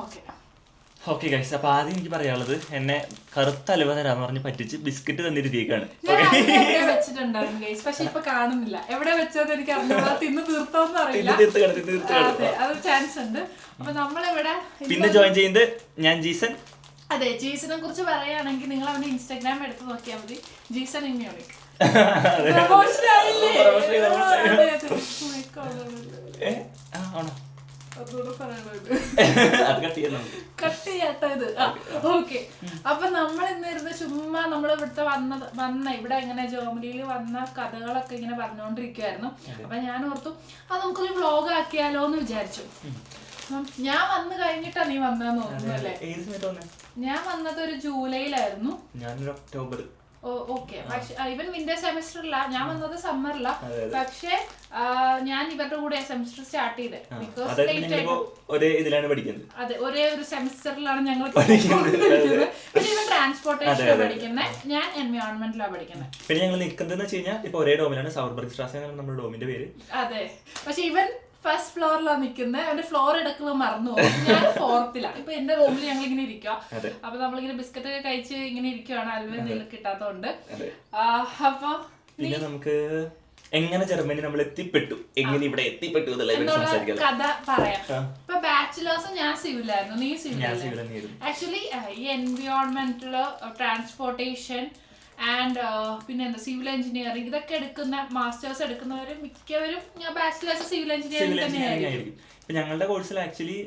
Okay guys, അപ്പൊ ആദ്യം എനിക്ക് പറയാനുള്ളത്, എന്നെ കറുത്ത അലുവ തരാന്ന് പറഞ്ഞ് പറ്റിച്ച് ബിസ്ക്കറ്റ് തന്നിരിക്കുകയാണ്. പക്ഷെ ഇപ്പൊ കാണുന്നില്ല, എവിടെ വെച്ചത് എനിക്ക് അറിഞ്ഞൂടാ. തിന്ന് തീർത്തോന്ന് അറിയില്ല, അത് ചാൻസ് ഉണ്ട്. അപ്പൊ നമ്മളിവിടെ പിന്നെ ജോയിൻ ചെയ്യുന്നത് ഞാൻ ജീസൻ. അതെ, ജീസനെ കുറിച്ച് പറയുകയാണെങ്കിൽ നിങ്ങൾ അവന്റെ ഇൻസ്റ്റാഗ്രാം എടുത്ത് നോക്കിയാൽ മതി, ജീസൻ ഇമ്മ്യൂണിക്. അപ്പൊ നമ്മൾ ഇന്നിരുന്ന് ചുമ്മാ നമ്മൾ ഇവിടുത്തെ വന്ന ഇവിടെ ഇങ്ങനെ ജോമലിയിൽ വന്ന കഥകളൊക്കെ ഇങ്ങനെ പറഞ്ഞുകൊണ്ടിരിക്കുവായിരുന്നു. അപ്പൊ ഞാൻ ഓർത്തു അത് നമുക്കൊരു വ്ലോഗ് ആക്കിയാലോ എന്ന് വിചാരിച്ചു. ഞാൻ വന്നു കഴിഞ്ഞിട്ടാ നീ വന്നതെന്ന് തോന്നുന്നു അല്ലേ? ഞാൻ വന്നത് ഒരു ജൂലൈയിലായിരുന്നു. ഒക്ടോബർ. ഓക്കെ, പക്ഷെ ഇവൻ വിന്റർ സെമസ്റ്ററിലാ, ഞാൻ വന്നത് സമ്മറിലാ. പക്ഷെ ഞാൻ ഇവരുടെ കൂടെ സെമസ്റ്റർ സ്റ്റാർട്ട് ചെയ്തത്. അതെ, ഒരേ ഒരു സെമസ്റ്ററിലാണ് ഞങ്ങൾ പഠിക്കുന്നത്. പക്ഷെ ഇവൻ ട്രാൻസ്പോർട്ടേഷൻ പഠിക്കുന്നത്, ഞാൻ എൻവയോൺമെന്റിലാണ് പഠിക്കുന്നത്. പിന്നെ ഞങ്ങൾ നിൽക്കുന്നത് ഇപ്പൊ ഒരേ ഡോമിലാണ്, സൗർബർഗ് സ്ട്രാസ നമ്മുടെ ഡോമിന്റെ പേര്. അതെ, പക്ഷെ ഇവൻ ഫസ്റ്റ് ഫ്ലോറിലാണ് നിൽക്കുന്നത്. അവന്റെ ഫ്ലോർ എടുക്കുമ്പോൾ മറന്നു പോകും. ഞാൻ ഫോർത്തിലാണ്. ഇപ്പൊ എന്റെ റൂമിൽ ഞങ്ങൾ ഇങ്ങനെ ഇരിക്കുക. അപ്പൊ നമ്മളിങ്ങനെ ബിസ്ക്കറ്റ് ഒക്കെ കഴിച്ച് ഇങ്ങനെ ഇരിക്കുവാണ്, അലുവ എന്തെങ്കിലും കിട്ടാത്തതുകൊണ്ട്. അപ്പൊ പിന്നെ നമുക്ക് എങ്ങനെ ജർമ്മനി നമ്മൾ എത്തിപ്പെട്ടു, എങ്ങനെ ഇവിടെ എത്തിപ്പെട്ടു കഥ പറയാം. ഇപ്പൊ ബാച്ചിലേഴ്സ് ഞാൻ സിവിലായിരുന്നു, നീ സിവിലായിരുന്നു. ആക്ച്വലി ഈ എൻവയോൺമെന്റല്, ട്രാൻസ്പോർട്ടേഷൻ ആൻഡ് പിന്നെ എന്താ സിവിൽ എഞ്ചിനീയറിംഗ്, ഇതൊക്കെ എടുക്കുന്ന മാസ്റ്റേഴ്സ് എടുക്കുന്നവരും മിക്കവരും ബാച്ചിലേഴ്സ് സിവിൽ എഞ്ചിനീയറിംഗ് തന്നെയായിരിക്കും. ഇപ്പൊ ഞങ്ങളുടെ കോഴ്സിൽ ആക്ച്വലി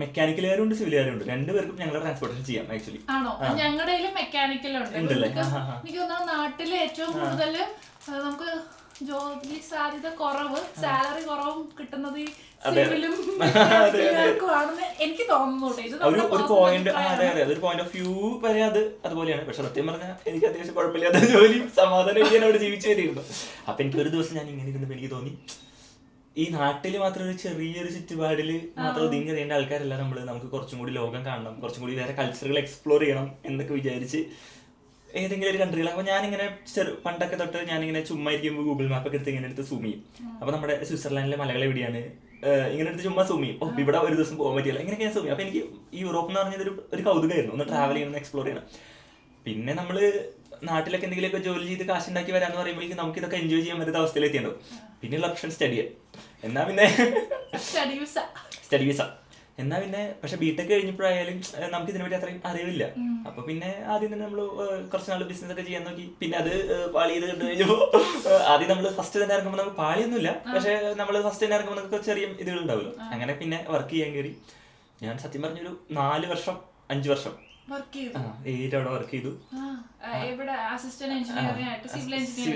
മെക്കാനിക്കലുകാരുണ്ട് സിവിലുകാരുണ്ട്, രണ്ടുപേർക്കും ഞങ്ങൾ ട്രാൻസ്പോർട്ടേഷൻ ചെയ്യാം ആക്ച്വലി. ആണോ? ഞങ്ങളുടെ മെക്കാനിക്കലുണ്ട്. എനിക്ക് തോന്നുന്നു നാട്ടില് ഏറ്റവും കൂടുതൽ നമുക്ക് ജോലി സാധ്യത കുറവ്, സാലറി കുറവും കിട്ടുന്നത് ഈ സിവിലും ആണെന്ന് എനിക്ക് തോന്നുന്നു. ഒരു പോയിന്റ് ഓഫ് വ്യൂ വരെ അതുപോലെയാണ്. പക്ഷെ സത്യം പറഞ്ഞാൽ എനിക്ക് അത്യാവശ്യം കുഴപ്പമില്ലാത്ത ജോലിയും സമാധാനം ഞാൻ അവിടെ ജീവിച്ചു വരികയായിരുന്നു. അപ്പൊ എനിക്ക് ഒരു ദിവസം ഞാൻ ഇങ്ങനെ ഇരുന്നപ്പോ എനിക്ക് തോന്നി, ഈ നാട്ടില് മാത്രം ഒരു ചെറിയൊരു ചുറ്റുപാടില് മാത്രം ഒതുങ്ങി അറിയേണ്ട ആൾക്കാരല്ല നമുക്ക് കുറച്ചും കൂടി ലോകം കാണണം, കുറച്ചും കൂടി വേറെ കൾച്ചറുകൾ എക്സ്പ്ലോർ ചെയ്യണം എന്നൊക്കെ വിചാരിച്ച് ഏതെങ്കിലും ഒരു കൺട്രികൾ. അപ്പൊ ഞാനിങ്ങനെ പണ്ടൊക്കെ തൊട്ട് ഞാനിങ്ങനെ ചുമ്മാ ഇരിക്കുമ്പോൾ ഗൂഗിൾ മാപ്പ് ഒക്കെ എടുത്ത് ഇങ്ങനെ എടുത്ത് സൂം ചെയ്യും. അപ്പൊ നമ്മുടെ സ്വിറ്റ്സർലാൻഡിലെ മലകൾ എവിടെയാണ് ഇങ്ങനെ എടുത്ത് ചുമ്മാ സൂം ചെയ്യും. ഇവിടെ ഒരു ദിവസം പോകാൻ പറ്റില്ല, ഇങ്ങനെയൊക്കെ ഞാൻ സൂം ചെയ്യും. അപ്പൊ എനിക്ക് ഈ യൂറോപ്പ് എന്ന് പറഞ്ഞത് ഒരു കൗതുകമായിരുന്നു, ഒന്ന് ട്രാവൽ ചെയ്യണം, എക്സ്പ്ലോർ ചെയ്യണം. പിന്നെ നമ്മള് നാട്ടിലൊക്കെ എന്തെങ്കിലുമൊക്കെ ജോലി ചെയ്ത് കാശുണ്ടാക്കി വരാന്ന് പറയുമ്പോഴേക്കും നമുക്ക് ഇതൊക്കെ എൻജോയ് ചെയ്യാൻ പറ്റുന്ന അവസ്ഥയിലേക്ക് ഉണ്ടാവും. പിന്നെയുള്ള ഓപ്ഷൻ സ്റ്റഡി എന്നാ പിന്നെ സ്റ്റഡി വിസ എന്നാ പിന്നെ. പക്ഷെ ബിടെക് കഴിഞ്ഞപ്പോഴായാലും നമുക്ക് ഇതിനെപ്പറ്റി അത്രയും അറിവില്ല. അപ്പൊ പിന്നെ ആദ്യം തന്നെ നമ്മള് കുറച്ച് നാൾ ബിസിനസ് ഒക്കെ ചെയ്യാൻ നോക്കി. പിന്നെ അത് പാളി ചെയ്ത് കണ്ടു കഴിഞ്ഞപ്പോ ആദ്യം നമ്മള് ഫസ്റ്റ് തന്നെ ഇറങ്ങുമ്പോൾ നമുക്ക് പാളിയൊന്നുമില്ല, പക്ഷെ നമ്മള് ഫസ്റ്റ് തന്നെ ഇറങ്ങുമ്പോൾ നമുക്ക് ചെറിയ ഇതുകൾ ഉണ്ടാവുമല്ലോ. അങ്ങനെ പിന്നെ വർക്ക് ചെയ്യാൻ കയറി. ഞാൻ സത്യം പറഞ്ഞൊരു 4 വർഷം 5 വർഷം അവിടെ വർക്ക് ചെയ്തു.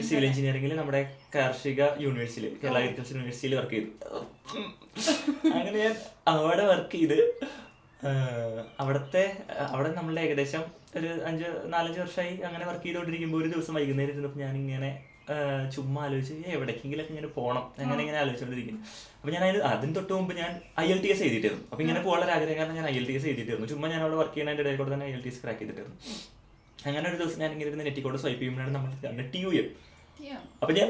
സിവിൽ എഞ്ചിനീയറിംഗിൽ നമ്മുടെ കാർഷിക യൂണിവേഴ്സിറ്റിയിൽ, കേരള അഗ്രികൾച്ചർ യൂണിവേഴ്സിറ്റിയിൽ വർക്ക് ചെയ്തു. അങ്ങനെ ഞാൻ അവിടെ വർക്ക് ചെയ്ത് അവിടെ നമ്മൾ ഏകദേശം ഒരു 4-5 വർഷമായി അങ്ങനെ വർക്ക് ചെയ്തുകൊണ്ടിരിക്കുമ്പോൾ ഒരു ദിവസം വൈകുന്നേരം ഇരുന്നപ്പോൾ ഞാനിങ്ങനെ ചുമ്മാ ആലോചിച്ച് എവിടേക്കെങ്കിലൊക്കെ ഇങ്ങനെ പോകണം, അങ്ങനെ ഇങ്ങനെ ആലോചിച്ചുകൊണ്ടിരിക്കുന്നു. അപ്പൊ ഞാൻ അതിന് തൊട്ട് മുമ്പ് ഞാൻ IELTS എഴുതിയിട്ടായിരുന്നു. അപ്പൊ ഇങ്ങനെ പോകാനുള്ള ആഗ്രഹം കാരണം ഞാൻ IELTS എഴുതിയിട്ടായിരുന്നു. ചുമ്മാ ഞാൻ അവിടെ വർക്ക് ചെയ്യുന്നതിന്റെ ഇടയിൽ കൂടെ തന്നെ IELTS ക്രാക്ക് ചെയ്തിട്ടായിരുന്നു. അങ്ങനെ ഒരു ദിവസം ഞാൻ ഇങ്ങനെ ഇരുന്ന് നെറ്റിക്കോട് സ്വൈപ്പ് ചെയ്യുമ്പോഴാണ് നമ്മൾ TUM. അപ്പൊ ഞാൻ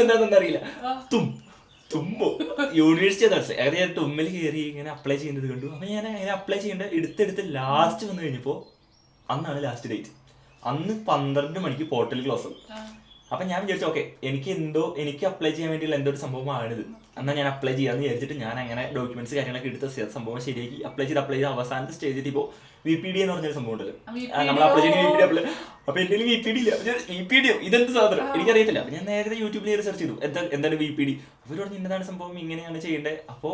എന്താണെന്ന് അറിയില്ല, തുമ്പോ യൂണിവേഴ്സിറ്റി അതായത് ഞാൻ തുമ്മിൽ കയറി ഇങ്ങനെ അപ്ലൈ ചെയ്യുന്നത് കണ്ടു. അപ്പൊ ഞാൻ അങ്ങനെ അപ്ലൈ ചെയ്യേണ്ട എടുത്തെടുത്ത് ലാസ്റ്റ് വന്നു കഴിഞ്ഞപ്പോ അന്നാണ് ലാസ്റ്റ് ഡേറ്റ്. അന്ന് 12 മണിക്ക് പോർട്ടൽ ക്ലോസ് ആവും. അപ്പൊ ഞാൻ വിചാരിച്ചു ഓക്കെ, എനിക്ക് അപ്ലൈ ചെയ്യാൻ വേണ്ടിയുള്ള എന്തോ ഒരു സംഭവമാണിത്, എന്നാൽ ഞാൻ അപ്ലൈ ചെയ്യാന്ന് വിചാരിച്ചിട്ട് ഞാൻ അങ്ങനെ ഡോക്യുമെന്റ്സ് കാര്യങ്ങളൊക്കെ എടുത്ത് സംഭവം ശരിയാക്കി അപ്ലൈ ചെയ്ത് അവസാനത്തെ സ്റ്റേജിൽ ഇപ്പോൾ VPD എന്ന് പറഞ്ഞൊരു സംഭവം ഉണ്ടല്ലോ, നമ്മൾ അപ്ലൈ ചെയ്യുന്ന VPD. അപ്പൊ എന്റെ VPD ഇല്ല. VPD ഇതെന്ത് സാധനം എനിക്കറിയത്തില്ല. അപ്പൊ ഞാൻ നേരത്തെ യൂട്യൂബിൽ റിസർച്ച് ചെയ്തു എന്താണ് VPD. അവർ പറഞ്ഞു ഇന്നതാണ് സംഭവം, ഇങ്ങനെയാണ് ചെയ്യേണ്ടത്. അപ്പോ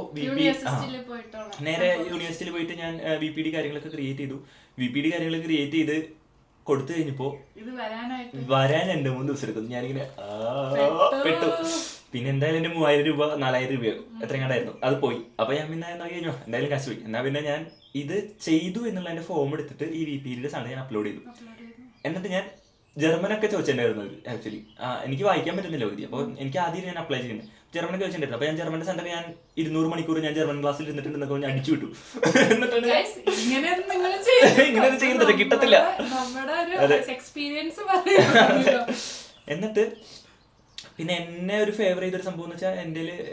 നേരെ യൂണിവേഴ്സിറ്റിയിൽ പോയിട്ട് ഞാൻ VPD കാര്യങ്ങളൊക്കെ ക്രിയേറ്റ് ചെയ്ത് കൊടുത്തു കഴിഞ്ഞപ്പോ വരാൻ 2-3 ദിവസം എടുക്കും. ഞാനിങ്ങനെ പെട്ടു. പിന്നെ എന്തായാലും എന്റെ 3000 രൂപ 4000 രൂപയോ എത്രയാണ്ടായിരുന്നു, അത് പോയി. അപ്പൊ ഞാൻ പിന്നെ നോക്കി കഴിഞ്ഞോ എന്തായാലും കാശ് പോയി. എന്നാ പിന്നെ ഞാൻ ഇത് ചെയ്തു എന്നുള്ള എന്റെ ഫോം എടുത്തിട്ട് ഈ VPDയുടെ സാധനം ഞാൻ അപ്ലോഡ് ചെയ്തു. എന്നിട്ട് ഞാൻ ജർമ്മനൊക്കെ ചോദിച്ചിട്ടുണ്ടായിരുന്നു. ആക്ച്വലി എനിക്ക് വായിക്കാൻ പറ്റുന്നില്ല എഴുതി. അപ്പോൾ എനിക്ക് ആദ്യം ഞാൻ അപ്ലൈ ചെയ്യുന്നത് ജർമ്മനൊക്കെ ചോദിച്ചിട്ടുണ്ടായിരുന്നു. അപ്പൊ ഞാൻ ജർമ്മന്റെ സെന്ററിൽ ഞാൻ 200 മണിക്കൂർ ഞാൻ ജർമ്മൻ ക്ലാസ്സിൽ ഇരുന്നിട്ടുണ്ടെന്നൊക്കെ ഞാൻ അടിച്ചു വിട്ടു. ഇങ്ങനെ ചെയ്യുന്നില്ല, കിട്ടത്തില്ല. എന്നിട്ട് പിന്നെ എന്നെ ഒരു ഫേവർ ചെയ്തൊരു സംഭവം എന്ന് വെച്ചാൽ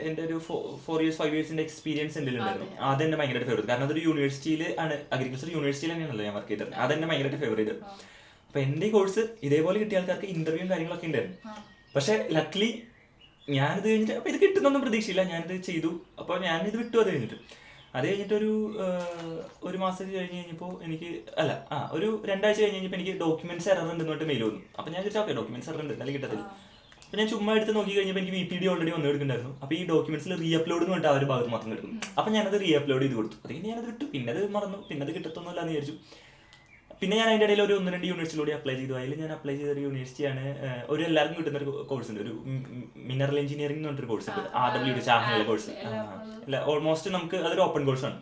എൻ്റെ ഒരു 4 years 5 years എക്സ്പീരിയൻസ് എൻ്റെ ഉണ്ടായിരുന്നു. അതെന്നെ ഭയങ്കരമായിട്ട് ഫേവർ ചെയ്തു. കാരണം അതൊരു യൂണിവേഴ്സിറ്റിയിൽ ആണ്, അഗ്രികൾച്ചർ യൂണിവേഴ്സിറ്റിയിൽ തന്നെയാണല്ലോ ഞാൻ വർക്ക് ചെയ്തത്. അതെന്നെ ഭയങ്കരമായിട്ട് ഫേവർ ചെയ്തത്. അപ്പോൾ എൻ്റെ ഈ കോഴ്സ് ഇതേപോലെ കിട്ടിയ ആൾക്കാർക്ക് ഇന്റർവ്യൂവും കാര്യങ്ങളൊക്കെ ഉണ്ടായിരുന്നു. പക്ഷേ ലക്ലി ഞാനിത് കഴിഞ്ഞിട്ട് അപ്പോൾ ഇത് കിട്ടുന്നൊന്നും പ്രതീക്ഷയില്ല. ഞാനിത് ചെയ്തു. അപ്പോൾ ഞാനിത് വിട്ടു. അത് കഴിഞ്ഞിട്ടൊരു ഒരു മാസം കഴിഞ്ഞ് കഴിഞ്ഞപ്പോൾ എനിക്ക് ഒരു 2 ആഴ്ച കഴിഞ്ഞ് കഴിഞ്ഞപ്പോൾ എനിക്ക് ഡോക്യുമെന്റ്സ് എറർ ഉണ്ടെന്ന് പറഞ്ഞിട്ട് മെയിൽ വന്നു. അപ്പോൾ ഞാൻ ചോദിച്ചാൽ ഓക്കെ ഡോക്യുമെന്റ്സ് എറർ ഉണ്ട്, അല്ലെങ്കിൽ കിട്ടത്തില്ല. അപ്പോൾ ഞാൻ ചുമ്മാ എടുത്ത് നോക്കി കഴിഞ്ഞപ്പോൾ എനിക്ക് VPD ഓൾറെഡി വന്നു എടുക്കുന്നുണ്ടായിരുന്നു. അപ്പോൾ ഈ ഡോക്യുമെന്റ്സിൽ റീ അപ്ലോഡ് എന്ന് പറഞ്ഞിട്ട് ആ ഒരു ഭാഗത്ത് മാത്രം കിട്ടും. അപ്പോൾ ഞാനത് റീ അപ്ലോഡ് ചെയ്ത് കൊടുത്തു. അത് കഴിഞ്ഞ് ഞാനത് വിട്ടു. പിന്നെ അത് മറന്നു. പിന്നെ അത് കിട്ടത്തൊന്നുമില്ല എന്ന് വിചാരിച്ചു. പിന്നെ ഞാൻ അതിൻ്റെ ഇടയിൽ ഒരു 1-2 യൂണിവേഴ്സിറ്റിയിലൂടെ അപ്ലൈ ചെയ്തു. അതിൽ ഞാൻ അപ്ലൈ ചെയ്തൊരു യൂണിവേഴ്സിറ്റിയാണ് ഒരു എല്ലാവർക്കും കിട്ടുന്ന ഒരു കോഴ്സ് ഉണ്ട്, ഒരു മിനറൽ എഞ്ചിനീയറിംഗ് എന്ന് പറഞ്ഞൊരു കോഴ്സ് ഉണ്ട്, RWD ചാഹനുള്ള കോഴ്സ്. അല്ല ഓൾമോസ്റ്റ് നമുക്ക് അതൊരു ഓപ്പൺ കോഴ്സാണ്.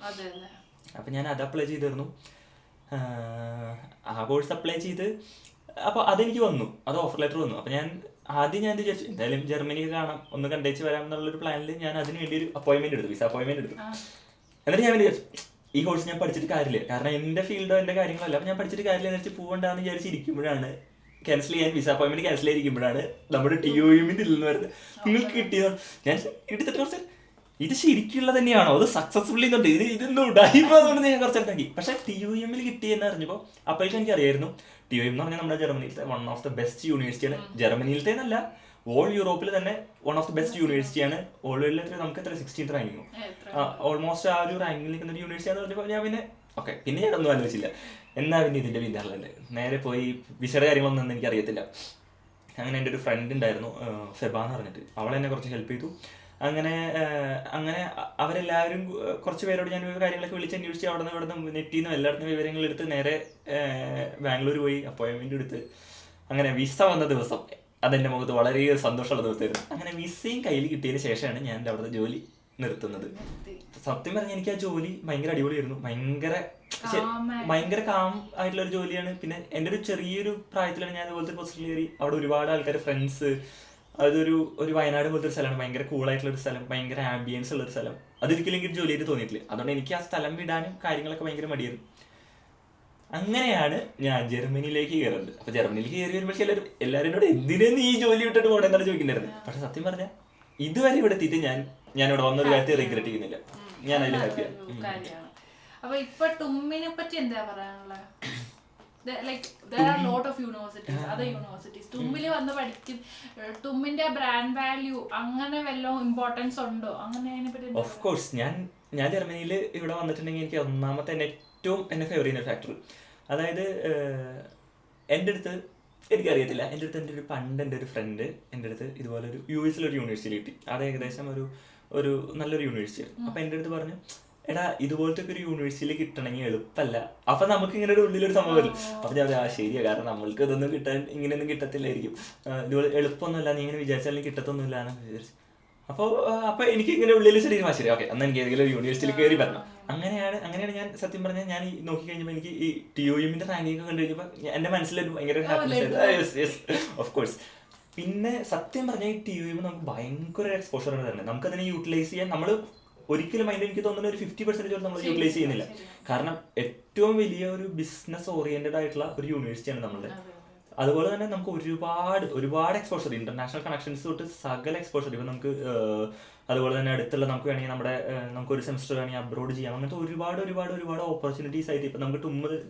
അപ്പം ഞാൻ അത് അപ്ലൈ ചെയ്തിരുന്നു. ആ കോഴ്സ് അപ്ലൈ ചെയ്ത് അപ്പോൾ അതെനിക്ക് വന്നു, അത് ഓഫർ ലെറ്റർ വന്നു. അപ്പോൾ ഞാൻ വിചാരിച്ചു എന്തായാലും ജർമ്മനി കാണാം, ഒന്ന് കണ്ടേച്ച് വരാം എന്നുള്ളൊരു പ്ലാനിൽ ഞാൻ അതിന് വേണ്ടി ഒരു അപ്പോയിൻമെന്റ് എടുത്തു, വിസ അപ്പോയിൻമെന്റ് എടുത്തു. എന്നിട്ട് ഞാൻ വിചാരിച്ചു ഈ കോഴ്സ് ഞാൻ പഠിച്ചിട്ട് കാര്യമില്ല, കാരണം എൻ്റെ ഫീൽഡോ എൻ്റെ കാര്യങ്ങളല്ല. അപ്പോൾ ഞാൻ പഠിച്ചിട്ട് കാര്യമില്ല എന്ന് വെച്ച് പോകണ്ടെന്ന് വിചാരിച്ചിരിക്കുമ്പോഴാണ് വിസ അപ്പോയിൻമെന്റ് ക്യാൻസൽ ചെയ്തിരിക്കുമ്പോഴാണ് നമ്മുടെ TOEM നിന്ന് വരുന്നത്. നിങ്ങൾക്ക് കിട്ടിയോ? ഞാൻ എടുത്തിട്ട് കുറച്ച് ഇത് ശരിക്കുള്ള തന്നെയാണോ, അത് സക്സസ്ഫുള്ളി എന്നുണ്ട്, ഇതൊന്നും ഉണ്ടായിപ്പോന്ന് ഞാൻ കുറച്ചിടത്താക്കി. പക്ഷേ TOEM കിട്ടിയെന്ന് അറിഞ്ഞപ്പോൾ അപ്പോഴേക്കും എനിക്ക് അറിയായിരുന്നു TOEM എന്ന് പറഞ്ഞാൽ നമ്മുടെ ജർമ്മനിയിലത്തെ വൺ ഓഫ് ദ ബെസ്റ്റ് യൂണിവേഴ്സിറ്റിയാണ്. ജർമ്മനിയിലത്തെ എന്നല്ല, ഓൾ യൂറോപ്പിൽ തന്നെ വൺ ഓഫ് ദി ബെസ്റ്റ് യൂണിവേഴ്സിറ്റിയാണ്. ഓൾ വേൾഡിൽ നമുക്ക് 16th റാങ്കിങ്ങും ഓൾമോസ്റ്റ് ആ ഒരു റാങ്കിങ്ങിൽ നിൽക്കുന്ന ഒരു യൂണിവേഴ്സിറ്റി പറഞ്ഞപ്പോൾ ഞാൻ പിന്നെ പിന്നെ ഞാനൊന്നും ആലോചിച്ചില്ല, എന്നാ പിന്നെ ഇതിൻ്റെ പിന്നാലെ നേരെ പോയി. വിസയുടെ കാര്യങ്ങളൊന്നും എനിക്ക് അറിയത്തില്ല. അങ്ങനെ എൻ്റെ ഒരു ഫ്രണ്ട് ഉണ്ടായിരുന്നു, ഫെബ എന്ന് പറഞ്ഞിട്ട്, അവളെന്നെ കുറച്ച് ഹെൽപ്പ് ചെയ്തു. അങ്ങനെ അവരെല്ലാവരും കുറച്ച് പേരോട് ഞാൻ കാര്യങ്ങളൊക്കെ വിളിച്ച് അന്വേഷിച്ച് അവിടെ നിന്ന് ഇവിടെ നിന്ന് നെറ്റിൽ നിന്നും എല്ലായിടത്തും വിവരങ്ങളെടുത്ത് നേരെ ബാംഗ്ലൂർ പോയി അപ്പോയിൻമെൻറ്റ് എടുത്ത്. അങ്ങനെ വിസ വന്ന ദിവസം അതെൻ്റെ മുഖത്ത് വളരെ സന്തോഷമുള്ള ദിവസമായിരുന്നു. അങ്ങനെ വിസയും കയ്യിൽ കിട്ടിയതിന് ശേഷമാണ് ഞാൻ എൻ്റെ അവിടുത്തെ ജോലി നിർത്തുന്നത്. സത്യം പറഞ്ഞാൽ എനിക്ക് ആ ജോലി ഭയങ്കര അടിപൊളിയായിരുന്നു. ഭയങ്കര കാം ആയിട്ടുള്ള ഒരു ജോലിയാണ്. പിന്നെ എൻ്റെ ഒരു ചെറിയൊരു പ്രായത്തിലാണ് ഞാൻ അതുപോലത്തെ പൊസിഷനിൽ കയറി. അവിടെ ഒരുപാട് ആൾക്കാർ, ഫ്രണ്ട്സ്. ഒരു വയനാട് പോലത്തെ ഒരു സ്ഥലമാണ്, ഭയങ്കര കൂളായിട്ടുള്ള ഒരു സ്ഥലം, ഭയങ്കര ആംബിയൻസ് ഉള്ള ഒരു സ്ഥലം. അതൊരിക്കലും എനിക്ക് ജോലിയായിട്ട് തോന്നിയിട്ടില്ല. അതുകൊണ്ട് എനിക്ക് ആ സ്ഥലം വിടാനും കാര്യങ്ങളൊക്കെ ഭയങ്കര മടിയായിരുന്നു. അങ്ങനെയാണ് ഞാൻ ജർമ്മനിയിലേക്ക് കയറുന്നത്. അപ്പോൾ ജർമ്മനിയിലേക്ക് കയറി വരുമ്പോൾ എല്ലാവരും എന്നോട് എന്തിനാണ് ഈ ജോലി വിട്ടിട്ട് പോകണമെന്നാണ് ചോദിക്കുന്നുണ്ടായിരുന്നു. പക്ഷെ സത്യം പറഞ്ഞാൽ ഇതുവരെ ഇവിടെ എത്തിയിട്ട് ഞാൻ ഇവിടെ വന്നൊരു കാര്യത്തിൽ റിഗ്രറ്റ് ചെയ്യുന്നില്ല. ഞാൻ അതിൽ ഹാപ്പിയാണ്. അപ്പൊ ഇപ്പൊ ടുമ്മിനെ പറ്റി എന്താ പറയാനുള്ളത്? Like there are lot of universities, other universities. തുമ്മില് വന്ന് പഠിക്കും, തുമ്മിന്റെ ബ്രാൻഡ് വാല്യൂ അങ്ങനെ വല്ലതും ഇമ്പോർട്ടൻസ് ഉണ്ടോ? അങ്ങനെ അതിനെപ്പറ്റി ഓഫ് കോഴ്സ് ഞാൻ ജർമ്മനിയിൽ ഇവിടെ വന്നിട്ടുണ്ടെങ്കിൽ എനിക്ക് ഒന്നാമത്തെ എന്നെ ഫേവർ ചെയ്യുന്ന ഫാക്ടർ, അതായത് എൻ്റെ അടുത്ത് എനിക്കറിയത്തില്ല, എൻ്റെ ഒരു ഫ്രണ്ട് എൻ്റെ അടുത്ത് ഇതുപോലെ ഒരു US-ലൊരു യൂണിവേഴ്സിറ്റി കിട്ടി. അത് ഏകദേശം ഒരു നല്ലൊരു യൂണിവേഴ്സിറ്റി ആയിരുന്നു. അപ്പോൾ എൻ്റെ അടുത്ത് പറഞ്ഞു, എടാ ഇതുപോലത്തെ ഒരു യൂണിവേഴ്സിറ്റിയിൽ കിട്ടണമെങ്കിൽ എളുപ്പമല്ല. അപ്പം നമുക്ക് ഇങ്ങനെ ഒരു ഉള്ളിലൊരു സംഭവം വരും. അപ്പം ഞാൻ ശരിയാ, കാരണം നമ്മൾക്ക് ഇതൊന്നും ഇങ്ങനെയൊന്നും കിട്ടത്തില്ലായിരിക്കും, ഇതുപോലെ എളുപ്പമൊന്നുമില്ല, നീ ഇങ്ങനെ വിചാരിച്ചാലും കിട്ടത്തൊന്നുമില്ല എന്ന് വിചാരിച്ചു. അപ്പോൾ എനിക്ക് ഇങ്ങനെ ഉള്ളിൽ ശരി ഓക്കെ, എന്നാൽ എനിക്ക് ഏതെങ്കിലും യൂണിവേഴ്സിറ്റിയിൽ കയറി വരണം. അങ്ങനെയാണ് ഞാൻ സത്യം പറഞ്ഞാൽ ഞാൻ ഈ നോക്കി കഴിഞ്ഞപ്പോൾ എനിക്ക് ഈ TOEM റാങ്കിങ് കണ്ടു കഴിഞ്ഞപ്പോൾ എൻ്റെ മനസ്സിലൊരു ഭയങ്കര ഹാപ്പിനെസ്. Of course. പിന്നെ സത്യം പറഞ്ഞാൽ ഈ TOEM നമുക്ക് ഭയങ്കര എക്സ്പോഷർ ആണ് തരുന്നത്. നമുക്കതിനെ യൂട്ടിലൈസ് ചെയ്യാൻ നമ്മൾ ഒരിക്കലും എനിക്ക് തോന്നുന്ന ഒരു 50% നമ്മൾ യൂട്ടിലൈസ് ചെയ്യുന്നില്ല. കാരണം ഏറ്റവും വലിയ ഒരു ബിസിനസ് ഓറിയന്റഡ് ആയിട്ടുള്ള ഒരു യൂണിവേഴ്സിറ്റിയാണ് നമ്മളുടെ. അതുപോലെ തന്നെ നമുക്ക് ഒരുപാട് എക്സ്പോഷർ, ഇന്റർനാഷണൽ കണക്ഷൻസ് തൊട്ട് സകല എക്സ്പോഷർ. ഇപ്പം നമുക്ക് അതുപോലെ തന്നെ അടുത്തുള്ള നമുക്ക് വേണമെങ്കിൽ നമുക്കൊരു സെമസ്റ്റർ വേണമെങ്കിൽ അബ്രോഡ് ചെയ്യാം. അങ്ങനത്തെ ഒരുപാട് ഓപ്പർച്യൂണിറ്റീസ് ആയിട്ട് ഇപ്പം നമുക്ക്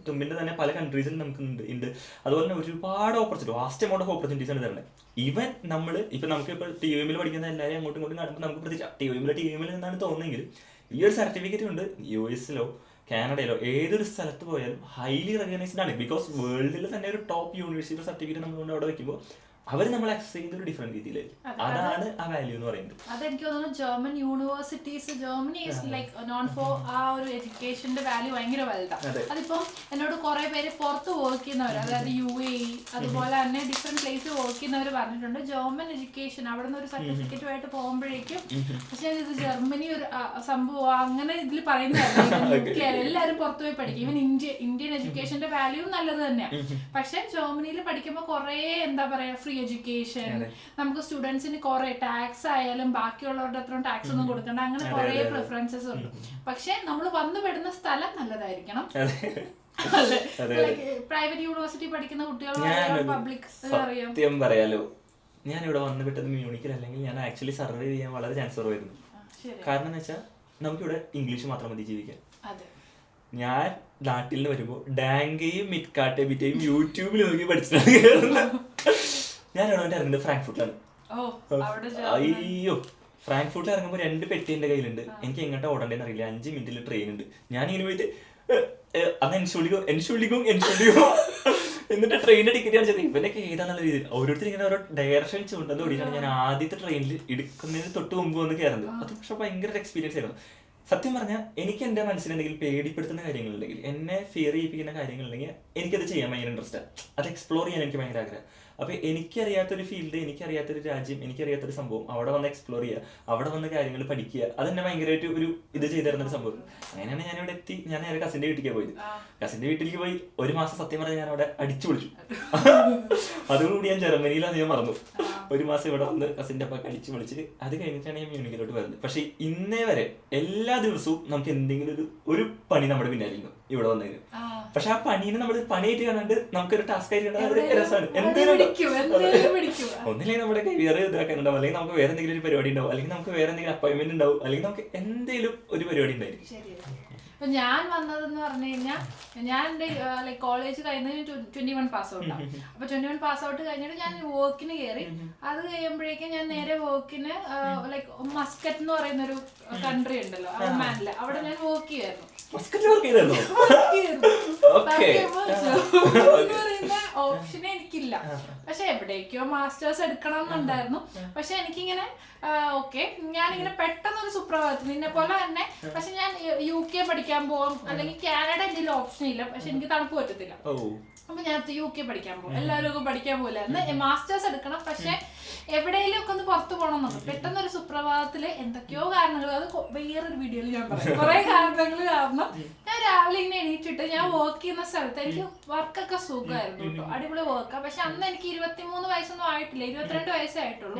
തുമ്പിൻ്റെ തന്നെ പല കൺട്രീസിൽ നമുക്ക് ഉണ്ട്. അതുപോലെ തന്നെ ഒരുപാട് opportunity, vast amount of opportunities ആണ് തരുന്നത്. ഈവൻ നമുക്കിപ്പോൾ TOEM പഠിക്കുന്ന എല്ലാവരും അങ്ങോട്ടും കാണുമ്പോൾ നമുക്ക് പ്രത്യേകിച്ച് TOEM എന്നാണ് തോന്നുന്നെങ്കിൽ ഈ ഒരു സർട്ടിഫിക്കറ്റ് ഉണ്ട് US-ലോ കാനഡയിലോ ഏതൊരു സ്ഥലത്ത് പോയാലും ഹൈലി റെക്കഗ്നൈസ്ഡ് ആണ്. ബിക്കോസ് വേൾഡിൽ തന്നെ ഒരു ടോപ്പ് യൂണിവേഴ്സിറ്റി സർട്ടിഫിക്കറ്റ് നമ്മൾ അവിടെ വെക്കുമ്പോൾ അവർ നമ്മൾ അക്സസ് ചെയ്യുന്ന ഒരു ഡിഫറെന്റ് രീതിയിലായിരിക്കും. അതാണ് ആ വാല്യൂ എന്ന് പറയുന്നത്. അതെനിക്ക് തോന്നുന്നു German universities, Germany is like known for ആ ഒരു എഡ്യൂക്കേഷന്റെ വാല്യൂ ഭയങ്കര വലുതാണ്. അതിപ്പം എന്നോട് കുറെ പേര് പുറത്ത് വർക്ക് ചെയ്യുന്നവർ, അതായത് UAE അതുപോലെ തന്നെ ഡിഫറെന്റ് പ്ലേസിൽ വർക്ക് ചെയ്യുന്നവർ പറഞ്ഞിട്ടുണ്ട് ജർമ്മൻ എഡ്യൂക്കേഷൻ അവിടെ നിന്ന് ഒരു സർട്ടിഫിക്കറ്റുമായിട്ട് പോകുമ്പോഴേക്കും, പക്ഷേ ഇത് ജർമ്മനി ഒരു സംഭവം അങ്ങനെ ഇതിൽ പറയുന്നതല്ല. എല്ലാവരും പുറത്തു പോയി പഠിക്കും. ഈവൻ ഇന്ത്യൻ എഡ്യൂക്കേഷന്റെ വാല്യൂ നല്ലത് തന്നെയാണ്. പക്ഷെ ജർമ്മനിയിൽ പഠിക്കുമ്പോൾ കുറെ എന്താ പറയാ ഫ്രീ എഡ്യൂക്കേഷൻ, നമുക്ക് സ്റ്റുഡൻസിന് കുറെ ടാക്സ് ആയാലും ബാക്കിയുള്ളവരുടെ അത്ര ടാക്സ് ഒന്നും കൊടുക്കണ്ട, അങ്ങനെ കുറെ പ്രിഫറൻസസ് ഉണ്ട്. പക്ഷെ നമ്മൾ വന്നു പെടുന്ന സ്ഥലം നല്ലതായിരിക്കണം. പ്രൈവറ്റ് യൂണിവേഴ്സിറ്റി പഠിക്കുന്ന കുട്ടികൾ പബ്ലിക് അറിയാം. പറയാലോ, ഞാൻ ഇവിടെ വന്ന് വിട്ടത് മ്യൂണിക്കിൽ അല്ലെങ്കിൽ ഞാൻ ആക്ച്വലി സർവൈവ് ചെയ്യാൻ വളരെ ചാൻസ് കുറവായിരുന്നു. കാരണം എന്ന് വെച്ചാൽ നമുക്കിവിടെ ഇംഗ്ലീഷ് മാത്രം മതി ജീവിക്കാൻ. ഞാൻ നാട്ടിൽ നിന്ന് വരുമ്പോൾ ഡാങ്കയും മിറ്റ്കാട്ടെ ബിറ്റയും യൂട്യൂബിൽ നോക്കി പഠിച്ചിട്ടാണ് കയറുന്നത്. ഞാൻ ഇവിടെ ഇറങ്ങുന്നത് ഫ്രാങ്ക്ഫർട്ടിലാണ്. അയ്യോ, ഫ്രാങ്ക്ഫർട്ടിൽ ഇറങ്ങുമ്പോൾ 2 പെട്ടി എൻ്റെ കയ്യിലുണ്ട്. എനിക്ക് എങ്ങോട്ടാ ഓടേണ്ടതെന്ന് അറിയില്ല. 5 മിനിറ്റിൽ ട്രെയിൻ ഉണ്ട്. ഞാനിങ്ങനെ പോയിട്ട് അന്ന് എൻഷുള്ളിക്കും എന്നിട്ട് ട്രെയിനിന്റെ ടിക്കറ്റ് കാണിച്ചത് ഇവനൊക്കെ ഏതാന്നുള്ള രീതിയിൽ ഓരോരുത്തർ ഇങ്ങനെ ഓരോ ഡയറക്ഷൻ ചൂണ്ടെന്ന് ഓടിയിട്ടാണ് ഞാൻ ആദ്യത്തെ ട്രെയിനിൽ എടുക്കുന്നതിന് തൊട്ട് മുമ്പ് വന്ന് കയറുന്നത്. അത് പക്ഷെ ഭയങ്കര എക്സ്പീരിയൻസ് ആയിരുന്നു. സത്യം പറഞ്ഞാൽ എനിക്ക് എൻ്റെ മനസ്സിൽ എന്തെങ്കിലും പേടിപ്പെടുത്തുന്ന കാര്യങ്ങളുണ്ടെങ്കിൽ, എന്നെ ഫിയർ ചെയ്യിപ്പിക്കുന്ന കാര്യങ്ങളുണ്ടെങ്കിൽ എനിക്കത് ചെയ്യാൻ ഭയങ്കര ഇൻട്രസ്റ്റാണ്. അത് എക്സ്പ്ലോർ ചെയ്യാൻ എനിക്ക് ഭയങ്കര ആഗ്രഹം. അപ്പോൾ എനിക്കറിയാത്തൊരു ഫീൽഡ്, എനിക്കറിയാത്തൊരു രാജ്യം, എനിക്കറിയാത്തൊരു സംഭവം അവിടെ വന്ന് എക്സ്പ്ലോർ ചെയ്യുക, അവിടെ വന്ന് കാര്യങ്ങൾ പഠിക്കുക, അതെന്നെ ഭയങ്കരമായിട്ട് ഒരു ഇത് ചെയ്തു തരുന്നൊരു സംഭവം. അങ്ങനെയാണ് ഞാനിവിടെ എത്തി. ഞാൻ നേരെ കസിൻ്റെ വീട്ടിലേക്ക് പോയത്. കസിൻ്റെ വീട്ടിലേക്ക് പോയി 1 മാസം സത്യം പറഞ്ഞാൽ ഞാൻ അവിടെ അടിച്ചു പൊളിച്ചു. അതോടുകൂടി ഞാൻ ജർമ്മനിയിലാണ് ഞാൻ മറന്നു. 1 മാസം ഇവിടെ വന്ന് കസിൻ്റെ അപ്പൊക്കെ അടിച്ചു പൊളിച്ചിട്ട് അത് കഴിഞ്ഞിട്ടാണ് ഞാൻ മ്യൂണിക്കിലോട്ട് വരുന്നത്. പക്ഷേ ഇന്നേ വരെ എല്ലാ ദിവസവും നമുക്ക് എന്തെങ്കിലും ഒരു പണി നമ്മുടെ പിന്നാലിരുന്നു ഇവിടെ വന്നതിന്. പക്ഷെ ആ പണീനെ നമ്മൾ പണിയായിട്ട് കാണാണ്ട് നമുക്കൊരു ടാസ്ക് ആയിട്ട് കാണാൻ രസമാണ്. എന്തെങ്കിലും ഒന്നില്ലെങ്കിൽ നമ്മുടെ കരിയർ ഇതാക്കാനുണ്ടാവും, അല്ലെങ്കിൽ നമുക്ക് വേറെ എന്തെങ്കിലും ഒരു പരിപാടി ഉണ്ടാവും, അല്ലെങ്കിൽ നമുക്ക് വേറെ എന്തെങ്കിലും അപ്പോയിന്റ്മെന്റ് ഉണ്ടാവും, അല്ലെങ്കിൽ നമുക്ക് എന്തെങ്കിലും ഒരു പരിപാടി ഉണ്ടായിരിക്കും. അപ്പൊ ഞാൻ വന്നതെന്ന് പറഞ്ഞു കഴിഞ്ഞാൽ ഞാൻ എൻ്റെ ലൈക് കോളേജ് കഴിഞ്ഞതിന് 21 പാസ് ഔട്ടാണ്. അപ്പൊ 21 പാസ് ഔട്ട് കഴിഞ്ഞിട്ട് ഞാൻ വർക്കിന് കയറി. അത് കഴിയുമ്പോഴേക്കും ഞാൻ നേരെ വർക്കിന് ലൈക് മസ്കറ്റ് എന്ന് പറയുന്ന ഒരു കൺട്രി ഉണ്ടല്ലോ, ഒമാനില്, അവിടെ ഞാൻ വർക്ക് ചെയ്യായിരുന്നു. ഓപ്ഷനെ എനിക്കില്ല. പക്ഷെ എവിടേക്കോ മാസ്റ്റേഴ്സ് എടുക്കണം എന്നുണ്ടായിരുന്നു. പക്ഷെ എനിക്കിങ്ങനെ ഓക്കെ, ഞാനിങ്ങനെ പെട്ടെന്നൊരു സുപ്രഭാതത്തിൽ നിന്നെ പോലെ തന്നെ, പക്ഷെ ഞാൻ UK പഠിക്കാൻ പോവാം, അല്ലെങ്കിൽ കാനഡ എന്തെങ്കിലും ഓപ്ഷൻ ഇല്ല. പക്ഷെ എനിക്ക് തണുപ്പ് പറ്റത്തില്ല. അപ്പൊ ഞാൻ UK പഠിക്കാൻ പോകും. എല്ലാവരും പഠിക്കാൻ പോകില്ല, മാസ്റ്റേഴ്സ് എടുക്കണം. പക്ഷെ എവിടെയെങ്കിലും ഒക്കെ ഒന്ന് പുറത്തു പോകണം എന്നുണ്ട്. പെട്ടെന്നൊരു സുപ്രഭാതത്തില് എന്തൊക്കെയോ കാരണങ്ങൾ, അത് വേറൊരു വീഡിയോയിൽ ഞാൻ പറയാം, കുറെ കാരണങ്ങൾ കാരണം ഞാൻ രാവിലെ ഇങ്ങനെ എണീറ്റിട്ട് ഞാൻ വർക്ക് ചെയ്യുന്ന സ്ഥലത്ത് എനിക്ക് വർക്കൊക്കെ സുഖമായിരുന്നു കേട്ടോ, അടിപൊളി വർക്കാ. പക്ഷെ അന്ന് എനിക്ക് 23 വയസ്സൊന്നും ആയിട്ടില്ല, 22 വയസ്സേ ആയിട്ടുള്ളൂ.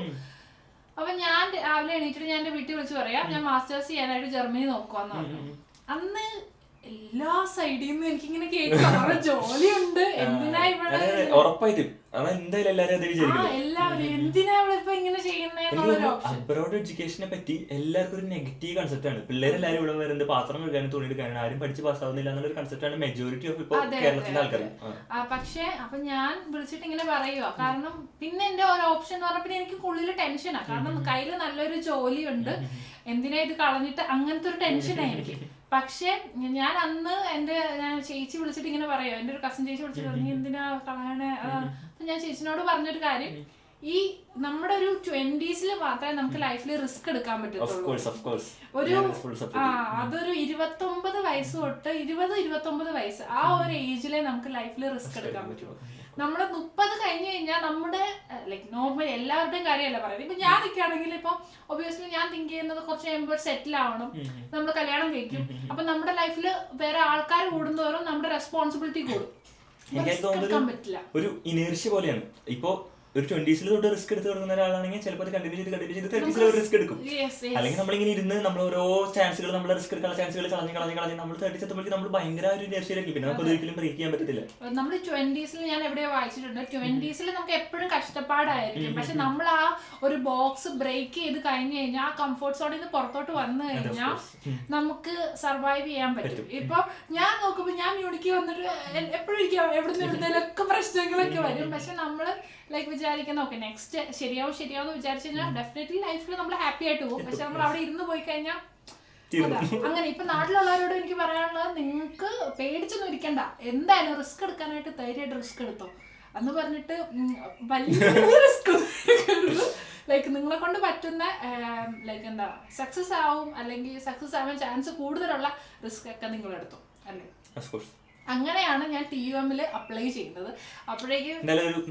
അപ്പൊ ഞാൻ രാവിലെ എണീറ്റിട്ട് ഞാൻ എന്റെ വീട്ടിൽ വിളിച്ച് പറയാം ഞാൻ മാസ്റ്റേഴ്സ് ചെയ്യാനായിട്ട് ജർമ്മനി നോക്കുവാന്ന് പറഞ്ഞു. അന്ന് എല്ലാ സൈഡിൽ നിന്നും എനിക്കിങ്ങനെ കേൾക്കാം ജോലിയുണ്ട്, എന്തിനാ ഇവിടെ ഉറപ്പായിട്ടും എല്ലാവരും എന്തിനാ ഇവിടെ ഇപ്പൊ ഇങ്ങനെ ചെയ്യുന്നത്. അബ്രോഡ് എഡ്യൂക്കേഷനെ പറ്റി എല്ലാവർക്കും ഒരു നെഗറ്റീവ് കൺസെപ്റ്റ് ആണ്. പിള്ളേരെല്ലാരും ഇവിടെ വരുന്നത് പാത്രം കഴുകാനും തുണി എടുക്കാനും, ആരും പഠിച്ച് പാസ്സാവുന്നില്ല എന്നുള്ളൊരു കൺസെപ്റ്റ് ആണ് മെജോറിറ്റി ഓഫ് ഇപ്പൊ കേരളത്തിലെ ആൾക്കാർ. പക്ഷെ അപ്പൊ ഞാൻ വിളിച്ചിട്ട് ഇങ്ങനെ പറയുക, കാരണം പിന്നെ എന്റെ ഒരു ഓപ്ഷൻ എന്ന് പറഞ്ഞാൽ എനിക്ക് ഉള്ളിൽ ടെൻഷനാ, കാരണം കയ്യിൽ നല്ലൊരു ജോലിയുണ്ട്, എന്തിനാ ഇത് കളഞ്ഞിട്ട്, അങ്ങനത്തെ ഒരു ടെൻഷനാണ് എനിക്ക്. പക്ഷെ ഞാൻ അന്ന് ഞാൻ ചേച്ചി വിളിച്ചിട്ട് ഇങ്ങനെ പറയാം, എന്റെ ഒരു കസിൻ ചേച്ചി വിളിച്ചിട്ട് നീ എന്തിനാ കളയണേ. അപ്പൊ ഞാൻ ചേച്ചിനോട് പറഞ്ഞൊരു കാര്യം, ഈ നമ്മുടെ ഒരു 20s മാത്രമേ നമുക്ക് ലൈഫിൽ റിസ്ക് എടുക്കാൻ പറ്റത്തുള്ളൂ. അതൊരു 29 വയസ്സ് തൊട്ട് 20-29 വയസ്സ് ആ ഒരു ഏജിലെ നമുക്ക് ലൈഫിൽ റിസ്ക് എടുക്കാൻ പറ്റുള്ളൂ. നമ്മൾ 30 കഴിഞ്ഞു കഴിഞ്ഞാൽ നമ്മുടെ ലൈക് നോർമൽ എല്ലാവരുടെയും കാര്യമല്ല പറയുന്നത്. ഇപ്പൊ ഞാൻ നിൽക്കുകയാണെങ്കിൽ ഇപ്പൊ ഒബിയസ്ലി ഞാൻ തിങ്ക് ചെയ്യുന്നത് കുറച്ച് കഴിയുമ്പോൾ സെറ്റിൽ ആവണം, നമ്മൾ കല്യാണം കഴിക്കും. അപ്പൊ നമ്മുടെ ലൈഫിൽ വേറെ ആൾക്കാർ കൂടുന്നതോറും നമ്മുടെ റെസ്പോൺസിബിലിറ്റി കൂടും. പറ്റില്ല, ഒരു ഇനേർഷ്യ പോലെയാണ്. ഇപ്പൊ ഒരു 20s തൊട്ട് റിസ്ക് എടുത്ത് തുടങ്ങുന്ന ഒരാളാണെങ്കിൽ ചിലപ്പോൾ കണ്ടിന്യൂ ചെയ്ത് 30s റിസ്ക് എടുക്കും. അല്ലെങ്കിൽ നമ്മളിങ്ങനെ ഇരുന്ന് നമ്മൾ ഓരോ ചാൻസുകൾ, നമ്മളെ റിസ്ക് എടുക്കാനുള്ള ചാൻസുകൾ കളഞ്ഞ് നമ്മൾ 30s എത്തുമ്പോഴേക്കും നമ്മൾ ഭയങ്കര ഒരു ഇനേർഷ്യയിലേക്ക്, പിന്നെ നമുക്ക് ഒരിക്കലും ബ്രേക്ക് ചെയ്യാൻ പറ്റത്തില്ല. നമ്മൾ 20s ഞാൻ എവിടെയോ വായിച്ചിട്ടുണ്ട്, 20s നമുക്ക് എപ്പോഴും കഷ്ടപ്പാടായിരിക്കും. പക്ഷെ നമ്മൾ ആ ഒരു ബോക്സ് ബ്രേക്ക് ചെയ്ത് കഴിഞ്ഞു കഴിഞ്ഞാൽ, ആ കംഫർട്ട് സോണിൽ നിന്ന് പുറത്തോട്ട് വന്നു കഴിഞ്ഞാൽ നമുക്ക് സർവൈവ് ചെയ്യാൻ പറ്റും. ഇപ്പൊ ഞാൻ നോക്കുമ്പോ ഞാൻ മ്യൂണിക്ക് വന്നിട്ട് എപ്പോഴും എവിടുന്നേലൊക്കെ പ്രശ്നങ്ങളൊക്കെ വരും. പക്ഷെ നമ്മള് ലൈക്ക് വിചാരിക്കുന്ന ഓക്കെ നെക്സ്റ്റ് ശരിയാവും വിചാരിച്ചു കഴിഞ്ഞാൽ ഡെഫിനറ്റ്ലി ലൈഫിൽ നമ്മൾ ഹാപ്പി ആയിട്ട് പോകും. പക്ഷെ നമ്മൾ അവിടെ ഇരുന്ന് പോയി കഴിഞ്ഞാൽ അങ്ങനെ. ഇപ്പൊ നാട്ടിലുള്ളവരോട് എനിക്ക് പറയാനുള്ളത്, നിങ്ങൾക്ക് പേടിച്ചൊന്നും ഇരിക്കണ്ട, എന്തായാലും റിസ്ക് എടുക്കാനായിട്ട് ധൈര്യമായിട്ട് റിസ്ക് എടുത്തോ എന്ന് പറഞ്ഞിട്ട് വലിയ റിസ്ക് ലൈക്ക് നിങ്ങളെ കൊണ്ട് പറ്റുന്ന ലൈക്ക് എന്താ സക്സസ് ആവും, അല്ലെങ്കിൽ സക്സസ് ആവാൻ ചാൻസ് കൂടുതലുള്ള റിസ്ക് ഒക്കെ നിങ്ങൾ എടുത്തോ അല്ലേ. അങ്ങനെയാണ് ഞാൻ TUM അപ്ലൈ ചെയ്യുന്നത്. അപ്പോഴേക്കും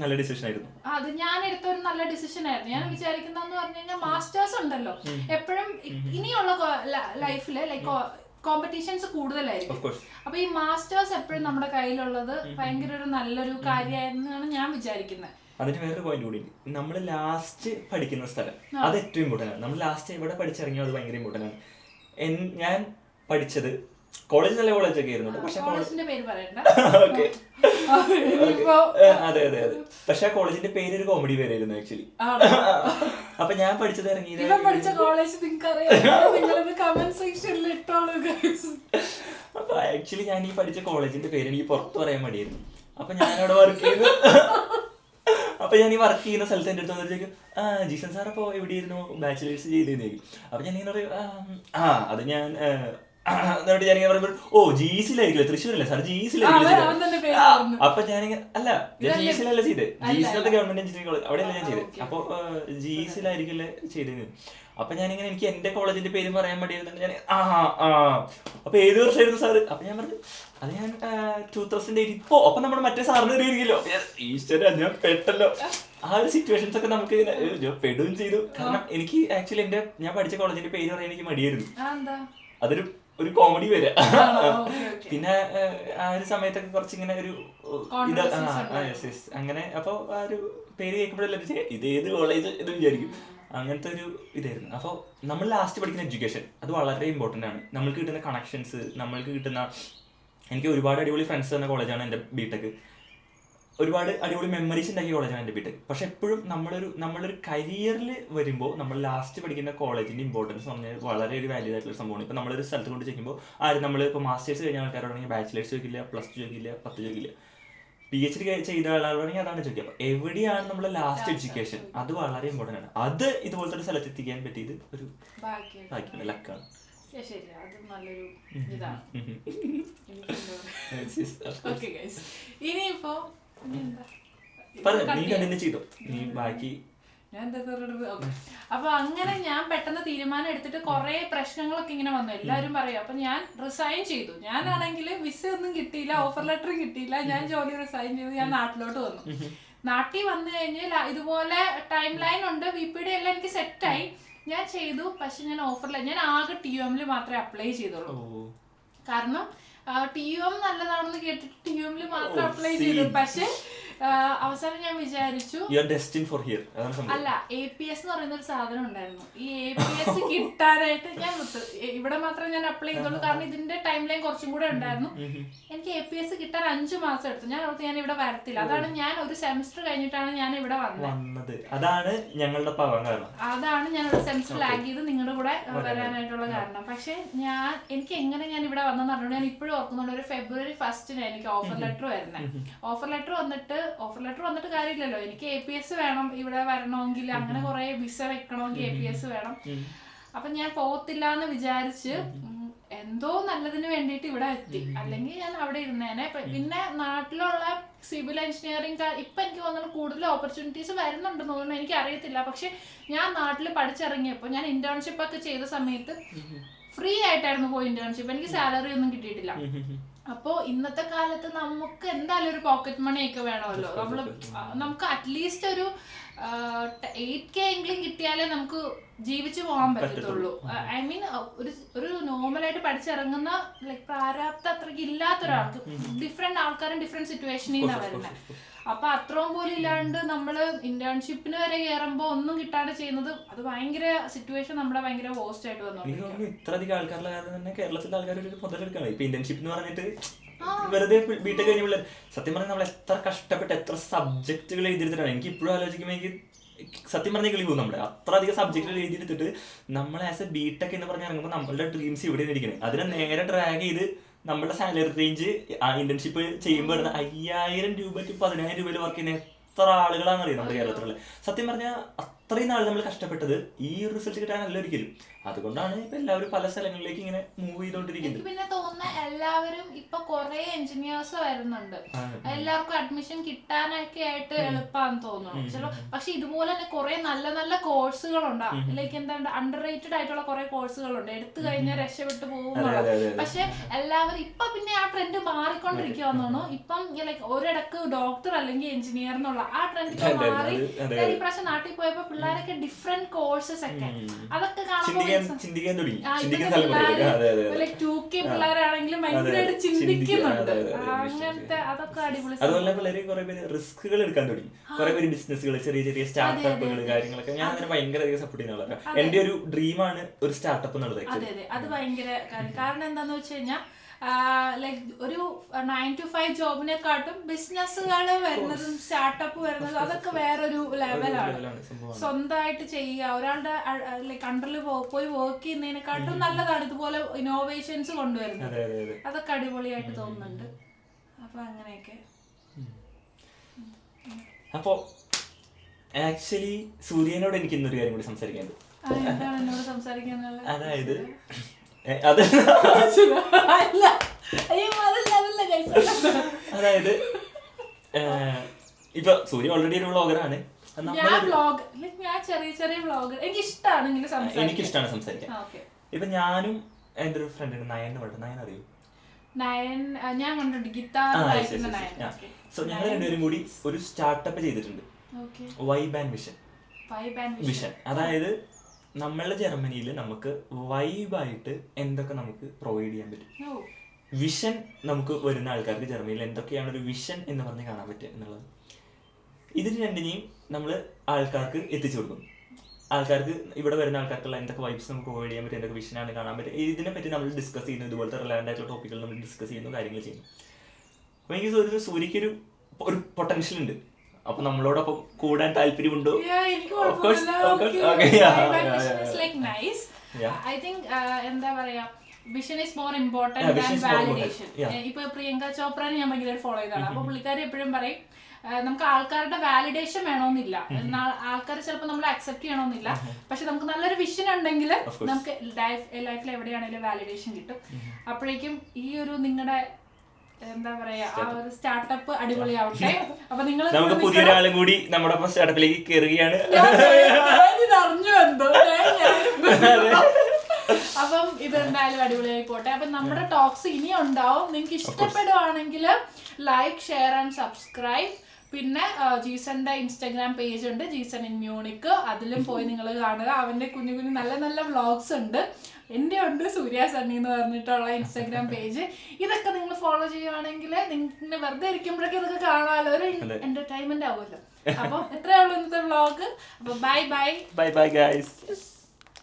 നല്ല ഡിസിഷൻ ആയിരുന്നു അത്. ഞാൻ എടുത്ത ഒരു നല്ല ഡിസിഷൻ ആയിരുന്നു. ഞാൻ വിചാരിക്കുന്നതെന്ന് പറഞ്ഞു കഴിഞ്ഞാൽ മാസ്റ്റേഴ്സ് ഉണ്ടല്ലോ, എപ്പോഴും ഇനിയുള്ള ലൈഫില് ലൈക്ക് കോമ്പറ്റീഷൻസ് കൂടുതലായിരിക്കും. അപ്പൊ ഈ മാസ്റ്റേഴ്സ് എപ്പോഴും നമ്മുടെ കയ്യിലുള്ളത് ഭയങ്കര ഒരു നല്ലൊരു കാര്യമായിരുന്നാണ് ഞാൻ വിചാരിക്കുന്നത്. അതിന് വേറൊരു പോയിന്റ് കൂടി, നമ്മൾ ലാസ്റ്റ് പഠിക്കുന്ന സ്ഥലം അത് ഏറ്റവും ഇമ്പോർട്ടൻ്റ് ആണ്. നമ്മൾ ലാസ്റ്റ് എവിടെ പഠിച്ചിറങ്ങിയോ അത് ഭയങ്കര ഇമ്പോർട്ടൻ്റ് ആണ്. ഞാൻ പഠിച്ചത് കോളേജ് നല്ല കോളേജൊക്കെ ആയിരുന്നു. പക്ഷെ കോളേജിന്റെ പേര് പറയണ്ട. ഓക്കെ അതെ അതെ അതെ. പക്ഷെ ആ കോളേജിന്റെ പേര് ഒരു കോമഡി പേരായിരുന്നു ആക്ച്വലി. അപ്പൊ ഞാൻ പഠിച്ചത് പഠിച്ച കോളേജ് നിങ്ങൾക്ക് കമന്റ് സെക്ഷനിൽ ഇട്ടോളൂ. അപ്പൊ ആക്ച്വലി ഞാൻ ഈ പഠിച്ച കോളേജിന്റെ പേര് എനിക്ക് പുറത്ത് പറയാൻ മടിയായിരുന്നു. അപ്പൊ ഞാനവിടെ വർക്ക് ചെയ്തു. അപ്പൊ ഞാൻ ഈ വർക്ക് ചെയ്യുന്ന സ്ഥലത്ത് എൻ്റെ അടുത്ത് വന്നിട്ട് ജീസൻ സാർ അപ്പൊ എവിടെയായിരുന്നു ബാച്ചിലേഴ്സ് ചെയ്തേന്ന് ചോദിക്കും. അപ്പൊ ഞാനിങ്ങനെ പറയും അത് ഞാൻ എന്നിട്ട് ഞാനിങ്ങനെ പറയുമ്പോൾ ജീസിലായിരിക്കില്ല, തൃശ്ശൂരല്ലേ സാർ, ജീസിലായിരിക്കും. അപ്പൊ ഞാനിങ്ങനെ അല്ല, ഞാൻ ജീസിലല്ല ചെയ്തത്, ജീസിലത്തെ ഗവൺമെന്റ് എഞ്ചിനീയറിംഗ് കോളേജ് അവിടെയല്ല ഞാൻ ചെയ്തത്. അപ്പൊ ജീസിലായിരിക്കില്ല ചെയ്തത്. അപ്പൊ ഞാനിങ്ങനെ എനിക്ക് എന്റെ കോളേജിന്റെ പേര് പറയാൻ വേണ്ടിയിരുന്നിട്ട് ഞാൻ അപ്പൊ ഏത് വർഷമായിരുന്നു സാറ്? അപ്പൊ ഞാൻ പറഞ്ഞു അത് ഞാൻ 2008. ഇപ്പോ അപ്പൊ നമ്മുടെ മറ്റേ സാറിന് അറിയില്ലല്ലോ. ഈശ്വര ഞാൻ പെട്ടല്ലോ. ആ ഒരു സിറ്റുവേഷൻസ് ഒക്കെ നമുക്ക് പെടുകയും ചെയ്തു. കാരണം എനിക്ക് ആക്ച്വലി ഞാൻ പഠിച്ച കോളേജിന്റെ പേര് പറയാൻ എനിക്ക് മടിയായിരുന്നു. അതൊരു കോമഡി പേര്. പിന്നെ ആ ഒരു സമയത്തൊക്കെ കുറച്ചിങ്ങനെ ഒരു അങ്ങനെ അപ്പൊ ആ ഒരു പേര് കേൾക്കുമ്പോഴല്ലേ ഇത് ഏത് കോളേജ് എന്ന് വിചാരിക്കും. അങ്ങനത്തെ ഒരു ഇതായിരുന്നു. അപ്പോൾ നമ്മൾ ലാസ്റ്റ് പഠിക്കുന്ന എഡ്യൂക്കേഷൻ അത് വളരെ ഇമ്പോർട്ടൻ്റ് ആണ്. നമ്മൾക്ക് കിട്ടുന്ന കണക്ഷൻസ്, നമ്മൾക്ക് കിട്ടുന്ന, എനിക്ക് ഒരുപാട് അടിപൊളി ഫ്രണ്ട്സ് തന്ന കോളേജാണ് എൻ്റെ ബിടെക്. ഒരുപാട് അടിപൊളി മെമ്മറീസ് ഉണ്ടാക്കിയ കോളേജാണ് എൻ്റെ ബിടെക്. പക്ഷെ എപ്പോഴും നമ്മളൊരു കരിയറിൽ വരുമ്പോൾ നമ്മൾ ലാസ്റ്റ് പഠിക്കുന്ന കോളേജിൻ്റെ ഇമ്പോർട്ടൻസ് പറഞ്ഞാൽ വളരെ ഒരു വാല്യൂ ആയിട്ടുള്ള സംഭവമാണ്. ഇപ്പോൾ നമ്മളൊരു സ്ഥലത്ത് കൊണ്ട് ചോദിക്കുമ്പോൾ നമ്മൾ ഇപ്പോൾ മാസ്റ്റേഴ്സ് കഴിഞ്ഞ ആൾക്കാരോടാണെങ്കിൽ ബാച്ചിലേഴ്സ് ചോദിക്കില്ല, +2 ചോദിക്കില്ല, 10 ചോദിക്കില്ല. PhD ചെയ്ത ആളാണെങ്കിൽ അതാണ് ചോദിക്കുക. അപ്പോൾ എവിടെയാണ് നമ്മളെ ലാസ്റ്റ് എഡ്യൂക്കേഷൻ, അത് വളരെ ഇമ്പോർട്ടൻ്റ് ആണ്. അത് ഇതുപോലത്തെ ഒരു സ്ഥലത്ത് എത്തിക്കാൻ പറ്റിയത് ഒരു ഭാഗ്യമാണ്, ലക്കാണ്. ഇനിയിപ്പോ നീ കണ്ടിന്യൂ ചെയ്തോ, നീ ബാക്കി. അപ്പൊ അങ്ങനെ ഞാൻ പെട്ടെന്ന് തീരുമാനം എടുത്തിട്ട് കുറെ പ്രശ്നങ്ങളൊക്കെ ഇങ്ങനെ വന്നു. എല്ലാവരും പറയും. അപ്പൊ ഞാൻ റിസൈൻ ചെയ്തു. ഞാനാണെങ്കിൽ വിസ ഒന്നും കിട്ടിയില്ല, ഓഫർ ലെറ്ററും കിട്ടിയില്ല. ഞാൻ ജോലി റിസൈൻ ചെയ്തു. ഞാൻ നാട്ടിലോട്ട് വന്നു. നാട്ടിൽ വന്നു കഴിഞ്ഞാൽ ഇതുപോലെ ടൈം ലൈൻ ഉണ്ട്, VPD എല്ലാം എനിക്ക് സെറ്റായി, ഞാൻ ചെയ്തു. പക്ഷെ ഞാൻ ഞാൻ ആകെ TUM മാത്രമേ അപ്ലൈ ചെയ്തുള്ളൂ. കാരണം TUM നല്ലതാണെന്ന് കേട്ടിട്ട് TUM മാത്രം അപ്ലൈ ചെയ്തു. പക്ഷെ അവസാനം ഞാൻ വിചാരിച്ചു അല്ല, APS എന്ന് പറയുന്ന ഒരു സാധനം ഉണ്ടായിരുന്നു. ഈ APS കിട്ടാനായിട്ട് ഞാൻ ഇവിടെ മാത്രമേ ഞാൻ അപ്ലൈ ചെയ്തുള്ളൂ. കാരണം ഇതിന്റെ ടൈം ലൈൻ കുറച്ചും കൂടെ ഉണ്ടായിരുന്നു. എനിക്ക് APS കിട്ടാൻ 5 മാസം എടുത്തു. ഞാൻ ഓർത്ത് ഞാൻ ഇവിടെ വരത്തില്ല. അതാണ് ഞാൻ ഒരു സെമിസ്റ്റർ കഴിഞ്ഞിട്ടാണ് ഞാൻ ഇവിടെ വന്നത്. അതാണ് ഞാൻ ഒരു സെമിസ്റ്റർ ലാഗ് ചെയ്ത് നിങ്ങളുടെ കൂടെ വരാനായിട്ടുള്ള കാരണം. പക്ഷെ എനിക്ക് എങ്ങനെ ഞാൻ ഇവിടെ വന്നെന്ന് പറഞ്ഞുകൊണ്ട് ഞാൻ ഇപ്പോഴും ഓർക്കുന്നുണ്ട്. ഒരു February 1 എനിക്ക് ഓഫർ ലെറ്റർ വരുന്നത്. ഓഫർ ലെറ്റർ വന്നിട്ട് കാര്യമില്ലല്ലോ, എനിക്ക് APS വേണം ഇവിടെ വരണമെങ്കിൽ. അങ്ങനെ കുറെ വിസ വെക്കണമെങ്കിൽ APS വേണം. അപ്പൊ ഞാൻ പോകത്തില്ല എന്ന് വിചാരിച്ച് എന്തോ നല്ലതിന് വേണ്ടിയിട്ട് ഇവിടെ എത്തി. അല്ലെങ്കിൽ ഞാൻ അവിടെ ഇരുന്നേനെ. പിന്നെ നാട്ടിലുള്ള സിവിൽ എഞ്ചിനീയറിംഗ് ഇപ്പൊ എനിക്ക് തോന്നുന്നു കൂടുതൽ ഓപ്പർച്യൂണിറ്റീസ് വരുന്നുണ്ടെന്ന് തോന്നുന്നു, എനിക്ക് അറിയത്തില്ല. പക്ഷെ ഞാൻ നാട്ടിൽ പഠിച്ചിറങ്ങിയപ്പോൾ ഞാൻ ഇന്റേൺഷിപ്പ് ഒക്കെ ചെയ്ത സമയത്ത് ഫ്രീ ആയിട്ടായിരുന്നു പോയി ഇന്റേൺഷിപ്പ്. എനിക്ക് സാലറി ഒന്നും കിട്ടിയിട്ടില്ല. അപ്പോ ഇന്നത്തെ കാലത്ത് നമുക്ക് എന്തായാലും ഒരു പോക്കറ്റ് മണി ഒക്കെ വേണമല്ലോ. നമുക്ക് അറ്റ്ലീസ്റ്റ് ഒരു 8K എങ്കിലും കിട്ടിയാലേ നമുക്ക് ജീവിച്ചു പോകാൻ പറ്റത്തുള്ളൂ. ഐ മീൻ ഒരു നോർമലായിട്ട് പഠിച്ചിറങ്ങുന്ന പ്രാരാബ്ദം അത്രയ്ക്ക് ഇല്ലാത്ത ഒരാൾക്ക്, ഡിഫറെന്റ് ആൾക്കാരും ഡിഫറെന്റ് സിറ്റുവേഷനിൽ നിന്നാണ് വരുന്നത്. അപ്പൊ അത്രയും പോലും ഇല്ലാണ്ട് നമ്മള് ഇന്റേൺഷിപ്പിന് വരെ കയറുമ്പോ ഒന്നും കിട്ടാണ്ട് ചെയ്യുന്നത്, അത് ഭയങ്കര സിറ്റുവേഷൻ നമ്മുടെ ഭയങ്കര വേസ്റ്റ് ആയിട്ട് വന്നു. ഇത്രയധികം ആൾക്കാരുടെ കാരണം തന്നെ കേരളത്തിലെ ആൾക്കാർ മുതലെടുക്കണം. ഇപ്പൊ ഇന്റേൺഷിപ്പ് എന്ന് പറഞ്ഞിട്ട് വെറുതെ ബിടെക് കഴിഞ്ഞ പിള്ളേർ, സത്യം പറഞ്ഞാൽ നമ്മൾ എത്ര കഷ്ടപ്പെട്ട് എത്ര സബ്ജക്റ്റുകൾ എഴുതിയെടുത്തിട്ടാണ്. എനിക്ക് ഇപ്പോഴും ആലോചിക്കുമ്പോൾ എനിക്ക് സത്യം പറഞ്ഞ കളി പോകും. നമ്മുടെ അത്ര അധികം സബ്ജക്റ്റുകൾ എഴുതിയെടുത്തിട്ട് നമ്മൾ ആസ് എ ബിടെക് എന്ന് പറഞ്ഞ് ഇറങ്ങുമ്പോൾ നമ്മളുടെ ഡ്രീംസ് ഇവിടെ ഇരിക്കണേ, അതിനെ നേരെ ഡ്രാഗ് ചെയ്ത് നമ്മുടെ സാലറി റേഞ്ച് ആ ഇന്റേൺഷിപ്പ് ചെയ്യുമ്പോൾ 5,000 രൂപ to 10,000 രൂപയിൽ വർക്ക് ചെയ്യുന്ന എത്ര ആളുകളാണെന്ന് അറിയാം നമ്മുടെ കേരളത്തിലുള്ള. സത്യം പറഞ്ഞാൽ അത്രയും നാൾ നമ്മൾ കഷ്ടപ്പെട്ടത് ഈ ഒരു റിസൾട്ട് കിട്ടാനല്ല ഒരിക്കലും. അതുകൊണ്ടാണ് ഇപ്പൊ എല്ലാവരും പല സ്ഥലങ്ങളിലേക്ക് ഇങ്ങനെ മൂവ് ചെയ്തോണ്ടിരിക്കുന്നത്. പിന്നെ തോന്നുന്ന എല്ലാവരും ഇപ്പൊ കുറെ എഞ്ചിനീയേഴ്സ് വരുന്നുണ്ട്, എല്ലാവർക്കും അഡ്മിഷൻ കിട്ടാനൊക്കെ ആയിട്ട് എളുപ്പമാണെന്ന് തോന്നുന്നു. പക്ഷെ ഇതുപോലെ തന്നെ കുറെ നല്ല നല്ല കോഴ്സുകളുണ്ട്. ലൈക്ക് എന്താണ് അണ്ടർ റേറ്റഡ് ആയിട്ടുള്ള കുറെ കോഴ്സുകളുണ്ട്, എടുത്തു കഴിഞ്ഞാൽ രക്ഷപ്പെട്ടു പോകുന്നുള്ളത്. പക്ഷെ എല്ലാവരും ഇപ്പൊ പിന്നെ ആ ട്രെൻഡ് മാറിക്കൊണ്ടിരിക്കുകയെന്ന് തോന്നുന്നു. ഇപ്പം ലൈക്ക് ഒരിടക്ക് ഡോക്ടർ അല്ലെങ്കിൽ എഞ്ചിനീയർ എന്നുള്ള ആ ട്രെൻഡ് മാറി. ഈ പ്രാവശ്യം നാട്ടിൽ പോയപ്പോ പിള്ളേരൊക്കെ ഡിഫറെന്റ് കോഴ്സസ് ഒക്കെ അതൊക്കെ കാണുമ്പോൾ പിള്ളേരാണെങ്കിലും ഭയങ്കരമായിട്ട് ചിന്തിക്കുന്നുണ്ട്. അങ്ങനത്തെ അതൊക്കെ അടിപൊളി. അതുപോലെ പിള്ളേര് കുറെ പേര് റിസ്കുകൾ എടുക്കാൻ തുടങ്ങി. കുറെ പേര് ബിസിനസ്സുകൾ, ചെറിയ ചെറിയ സ്റ്റാർട്ടപ്പുകൾ, കാര്യങ്ങളൊക്കെ ഞാൻ അതിനെ ഭയങ്കര സപ്പോർട്ട് ചെയ്യുന്ന ആളാണ്. എന്റെ ഒരു ഡ്രീമാണ് ഒരു സ്റ്റാർട്ടപ്പ് എന്നുള്ളത്. അതെ അതെ, അത് ഭയങ്കര കാരണം എന്താന്ന് വെച്ച് കഴിഞ്ഞാൽ ലൈക് ഒരു 9 to 5 ജോബിനെക്കാട്ടും ബിസിനസ്സുകൾ വരുന്നതും സ്റ്റാർട്ടപ്പ് വരുന്നതും അതൊക്കെ വേറൊരു ലെവലാണ്. സ്വന്തമായിട്ട് ചെയ്യുക, ഒരാളുടെ ലൈക് അണ്ടറിൽ പോയി വർക്ക് ചെയ്യുന്നതിനെക്കാട്ടും നല്ലതാണ് ഇതുപോലെ ഇന്നോവേഷൻസ് കൊണ്ടുവരുന്നത്. അതൊക്കെ അടിപൊളിയായിട്ട് തോന്നുന്നുണ്ട്. അപ്പൊ അങ്ങനെയൊക്കെ. അപ്പോ ആക്ച്വലി സൂര്യനോട് എനിക്ക് ഇന്നൊരു കാര്യം കൂടി സംസാരിക്കാനുണ്ട്. എന്താണ് എന്നോട് സംസാരിക്കാനുള്ളത്? അതായത് അതായത് ഇപ്പൊ സൂര്യ ഓൾറെഡി ഒരു വ്ളോഗറാണ്. ഞാൻ ചെറിയ വ്ളോഗർ, എനിക്കിഷ്ടമാണ് സംസാരിക്കാൻ. ഇപ്പൊ ഞാനും എന്റെ ഒരു ഫ്രണ്ട് ഉണ്ട് നയൻ പറഞ്ഞു. നയൻ അറിയൂ? ഞാൻ കണ്ടിട്ടുണ്ട് ഗിറ്റാർ. സോ ഞങ്ങൾ രണ്ടുപേരും കൂടി ഒരു സ്റ്റാർട്ടപ്പ് ചെയ്തിട്ടുണ്ട്, വൈബ് ആൻഡ് വിഷൻ. അതായത് നമ്മളുടെ ജർമ്മനിയിൽ നമുക്ക് വൈബായിട്ട് എന്തൊക്കെ നമുക്ക് പ്രൊവൈഡ് ചെയ്യാൻ പറ്റും, വിഷൻ നമുക്ക് വരുന്ന ആൾക്കാർക്ക് ജർമ്മനിയിൽ എന്തൊക്കെയാണ് ഒരു വിഷൻ എന്ന് പറഞ്ഞ് കാണാൻ പറ്റുക എന്നുള്ളത്. ഇതിന് രണ്ടിനെയും നമ്മൾ ആൾക്കാർക്ക് എത്തിച്ചു കൊടുക്കും. ആൾക്കാർക്ക് ഇവിടെ വരുന്ന ആൾക്കാർക്കുള്ള എന്തൊക്കെ വൈബ്സ് നമുക്ക് പ്രൊവൈഡ് ചെയ്യാൻ പറ്റും, എന്തൊക്കെ വിഷനാണ് കാണാൻ പറ്റും, ഇതിനെപ്പറ്റി നമ്മൾ ഡിസ്കസ് ചെയ്യുന്നു. ഇതുപോലത്തെ റിലവൻ്റ് ആയിട്ടുള്ള ടോപ്പിക്കുകൾ നമ്മൾ ഡിസ്കസ് ചെയ്യുന്നു, കാര്യങ്ങൾ ചെയ്യുന്നു. അപ്പോൾ എനിക്ക് സൂര്യക്ക് ഒരു പൊട്ടൻഷ്യൽ ഉണ്ട്. അപ്പൊ നമ്മളോടൊപ്പം കൂടാൻ താല്പര്യമുണ്ടോ? എന്താ പറയാ, vision is more important than validation. ഇപ്പൊ പ്രിയങ്ക ചോപ്രനെ ഞാൻ ഭയങ്കര ഫോളോ ചെയ്തതാണ്. അപ്പൊ പുള്ളിക്കാരി എപ്പോഴും പറയും നമുക്ക് ആൾക്കാരുടെ വാലിഡേഷൻ വേണമെന്നില്ല, ആൾക്കാർ ചിലപ്പോൾ നമ്മൾ അക്സെപ്റ്റ് ചെയ്യണമെന്നില്ല, പക്ഷെ നമുക്ക് നല്ലൊരു വിഷൻ ഉണ്ടെങ്കിൽ നമുക്ക് ലൈഫിൽ എവിടെയാണെങ്കിലും വാലിഡേഷൻ കിട്ടും. അപ്പോഴേക്കും ഈ ഒരു നിങ്ങളുടെ എന്താ പറയാ ആ ഒരു സ്റ്റാർട്ടപ്പ് അടിപൊളിയാവട്ടെ. അപ്പൊ നിങ്ങൾ നമുക്ക് പുതിയൊരാളും കൂടി നമ്മുടെ സ്റ്റാർട്ടപ്പിലേക്ക് കയറുകയാണ്. അറിഞ്ഞു എന്തോ. അപ്പം ഇതെന്തായാലും അടിപൊളിയായി പോട്ടെ. അപ്പൊ നമ്മുടെ ടോക്സ് ഇനി ഉണ്ടാവും. നിങ്ങൾക്ക് ഇഷ്ടപ്പെടുവാണെങ്കിൽ ലൈക്ക്, ഷെയർ ആൻഡ് സബ്സ്ക്രൈബ്. പിന്നെ ജീസന്റെ ഇൻസ്റ്റാഗ്രാം പേജ് ഉണ്ട്, ജീസൺ ഇൻ മ്യൂണിക്. അതിലും പോയി നിങ്ങൾ കാണുക. അവന്റെ കുഞ്ഞു നല്ല വ്ളോഗ്സ് ഉണ്ട്. എൻ്റെ ഉണ്ട് സൂര്യ സണ്ണി എന്ന് പറഞ്ഞിട്ടുള്ള ഇൻസ്റ്റാഗ്രാം പേജ്. ഇതൊക്കെ നിങ്ങൾ ഫോളോ ചെയ്യുവാണെങ്കിൽ നിങ്ങൾക്ക് വെറുതെ ഇരിക്കുമ്പോഴൊക്കെ ഇതൊക്കെ കാണാമല്ലോ, ഒരു എന്റർടൈൻമെന്റ് ആവുമല്ലോ. അപ്പൊ എത്രയേ ഉള്ളൂ ഇന്നത്തെ വ്ളോഗ്. അപ്പൊ ബൈ ഗൈസ്.